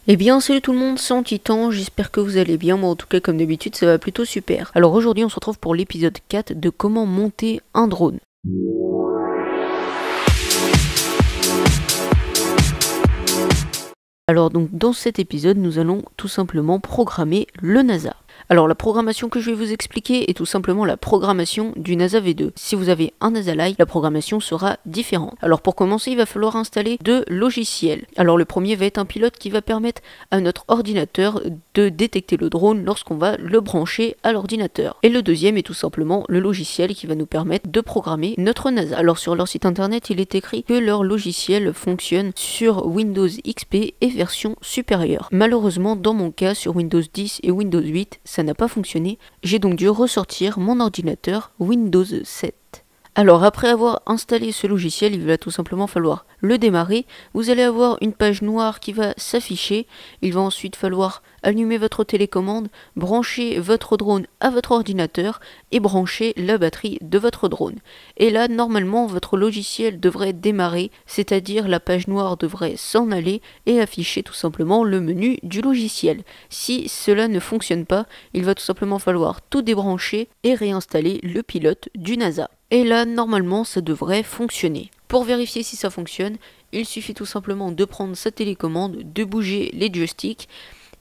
Eh bien salut tout le monde, c'est Antitan, j'espère que vous allez bien, moi en tout cas comme d'habitude ça va plutôt super. Alors aujourd'hui on se retrouve pour l'épisode 4 de comment monter un drone. Alors donc dans cet épisode nous allons tout simplement programmer le NASA. Alors la programmation que je vais vous expliquer est tout simplement la programmation du NASA V2. Si vous avez un NASA Lite, la programmation sera différente. Alors pour commencer, il va falloir installer deux logiciels. Alors le premier va être un pilote qui va permettre à notre ordinateur de détecter le drone lorsqu'on va le brancher à l'ordinateur. Et le deuxième est tout simplement le logiciel qui va nous permettre de programmer notre NASA. Alors sur leur site internet, il est écrit que leur logiciel fonctionne sur Windows XP et version supérieure. Malheureusement, dans mon cas, sur Windows 10 et Windows 8, ça n'a pas fonctionné, j'ai donc dû ressortir mon ordinateur Windows 7. Alors après avoir installé ce logiciel, il va tout simplement falloir le démarrer. Vous allez avoir une page noire qui va s'afficher. Il va ensuite falloir allumer votre télécommande, brancher votre drone à votre ordinateur et brancher la batterie de votre drone. Et là, normalement, votre logiciel devrait démarrer, c'est-à-dire la page noire devrait s'en aller et afficher tout simplement le menu du logiciel. Si cela ne fonctionne pas, il va tout simplement falloir tout débrancher et réinstaller le pilote du NASA. Et là, normalement, ça devrait fonctionner. Pour vérifier si ça fonctionne, il suffit tout simplement de prendre sa télécommande, de bouger les joysticks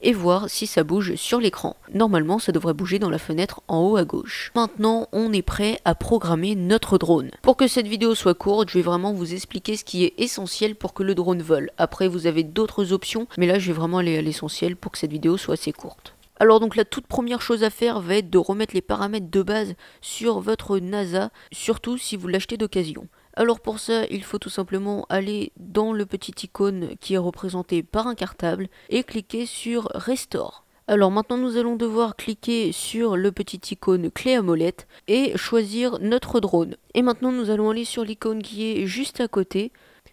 et voir si ça bouge sur l'écran. Normalement, ça devrait bouger dans la fenêtre en haut à gauche. Maintenant, on est prêt à programmer notre drone. Pour que cette vidéo soit courte, je vais vraiment vous expliquer ce qui est essentiel pour que le drone vole. Après, vous avez d'autres options, mais là, je vais vraiment aller à l'essentiel pour que cette vidéo soit assez courte. Alors donc la toute première chose à faire va être de remettre les paramètres de base sur votre NASA, surtout si vous l'achetez d'occasion. Alors pour ça, il faut tout simplement aller dans le petit icône qui est représenté par un cartable et cliquer sur Restore. Alors maintenant nous allons devoir cliquer sur le petit icône clé à molette et choisir notre drone. Et maintenant nous allons aller sur l'icône qui est juste à côté.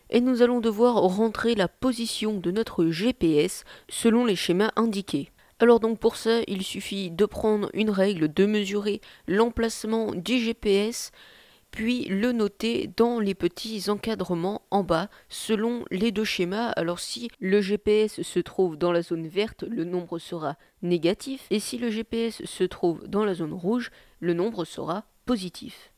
Et nous allons devoir rentrer la position de notre GPS selon les schémas indiqués. Alors donc pour ça, il suffit de prendre une règle, de mesurer l'emplacement du GPS, puis le noter dans les petits encadrements en bas selon les deux schémas. Alors si le GPS se trouve dans la zone verte, le nombre sera négatif, et si le GPS se trouve dans la zone rouge, le nombre sera positif.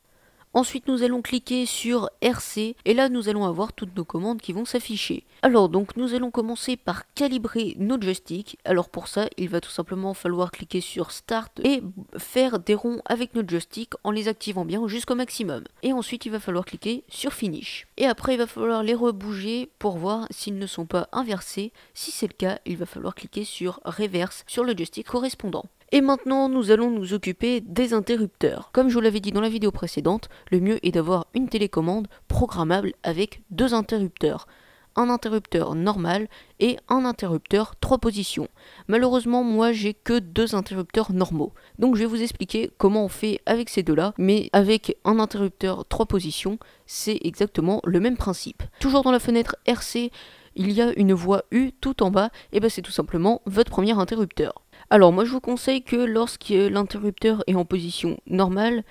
Ensuite, nous allons cliquer sur RC et là, nous allons avoir toutes nos commandes qui vont s'afficher. Alors donc, nous allons commencer par calibrer nos joysticks. Alors pour ça, il va tout simplement falloir cliquer sur Start et faire des ronds avec nos joysticks en les activant bien jusqu'au maximum. Et ensuite, il va falloir cliquer sur Finish. Et après, il va falloir les rebouger pour voir s'ils ne sont pas inversés. Si c'est le cas, il va falloir cliquer sur Reverse sur le joystick correspondant. Et maintenant, nous allons nous occuper des interrupteurs. Comme je vous l'avais dit dans la vidéo précédente, le mieux est d'avoir une télécommande programmable avec deux interrupteurs. Un interrupteur normal et un interrupteur 3 positions. Malheureusement, moi, j'ai que deux interrupteurs normaux. Donc, je vais vous expliquer comment on fait avec ces deux-là. Mais avec un interrupteur 3 positions, c'est exactement le même principe. Toujours dans la fenêtre RC, il y a une voie U tout en bas. Et ben, c'est tout simplement votre premier interrupteur. Alors moi je vous conseille que lorsque l'interrupteur est en position normale,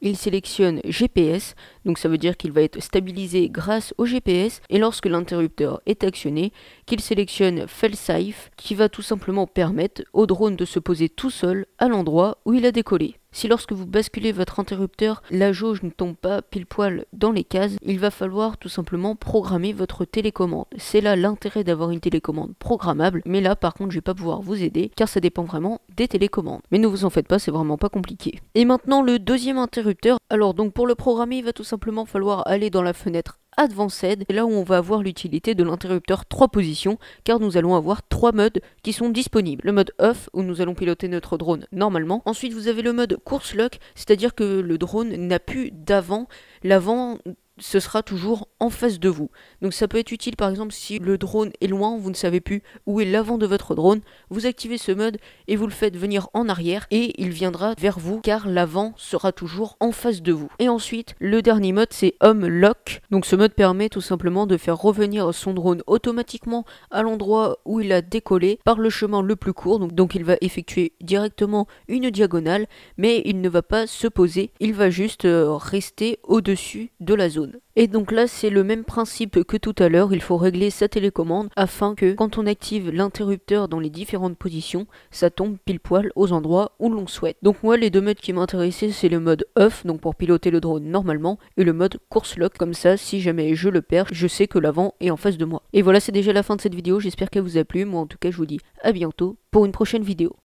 il sélectionne GPS, donc ça veut dire qu'il va être stabilisé grâce au GPS, et lorsque l'interrupteur est actionné, qu'il sélectionne Fail Safe, qui va tout simplement permettre au drone de se poser tout seul à l'endroit où il a décollé. Si lorsque vous basculez votre interrupteur, la jauge ne tombe pas pile poil dans les cases, il va falloir tout simplement programmer votre télécommande. C'est là l'intérêt d'avoir une télécommande programmable, mais là par contre je vais pas pouvoir vous aider car ça dépend vraiment des télécommandes. Mais ne vous en faites pas, c'est vraiment pas compliqué. Et maintenant le deuxième interrupteur, alors donc pour le programmer il va tout simplement falloir aller dans la fenêtre Advanced, là où on va avoir l'utilité de l'interrupteur 3 positions, car nous allons avoir 3 modes qui sont disponibles. Le mode off, où nous allons piloter notre drone normalement. Ensuite, vous avez le mode course lock, c'est-à-dire que le drone n'a plus d'avant. L'avant, ce sera toujours en face de vous. Donc ça peut être utile par exemple si le drone est loin, vous ne savez plus où est l'avant de votre drone, vous activez ce mode et vous le faites venir en arrière et il viendra vers vous car l'avant sera toujours en face de vous. Et ensuite, le dernier mode c'est Home Lock. Donc ce mode permet tout simplement de faire revenir son drone automatiquement à l'endroit où il a décollé par le chemin le plus court. Donc il va effectuer directement une diagonale mais il ne va pas se poser, il va juste rester au-dessus de la zone. téléphone. Et donc là, c'est le même principe que tout à l'heure, il faut régler sa télécommande afin que quand on active l'interrupteur dans les différentes positions, ça tombe pile poil aux endroits où l'on souhaite. Donc moi, les deux modes qui m'intéressaient, c'est le mode off, donc pour piloter le drone normalement, et le mode course lock, comme ça, si jamais je le perds, je sais que l'avant est en face de moi. Et voilà, c'est déjà la fin de cette vidéo, j'espère qu'elle vous a plu. Moi en tout cas, je vous dis à bientôt pour une prochaine vidéo.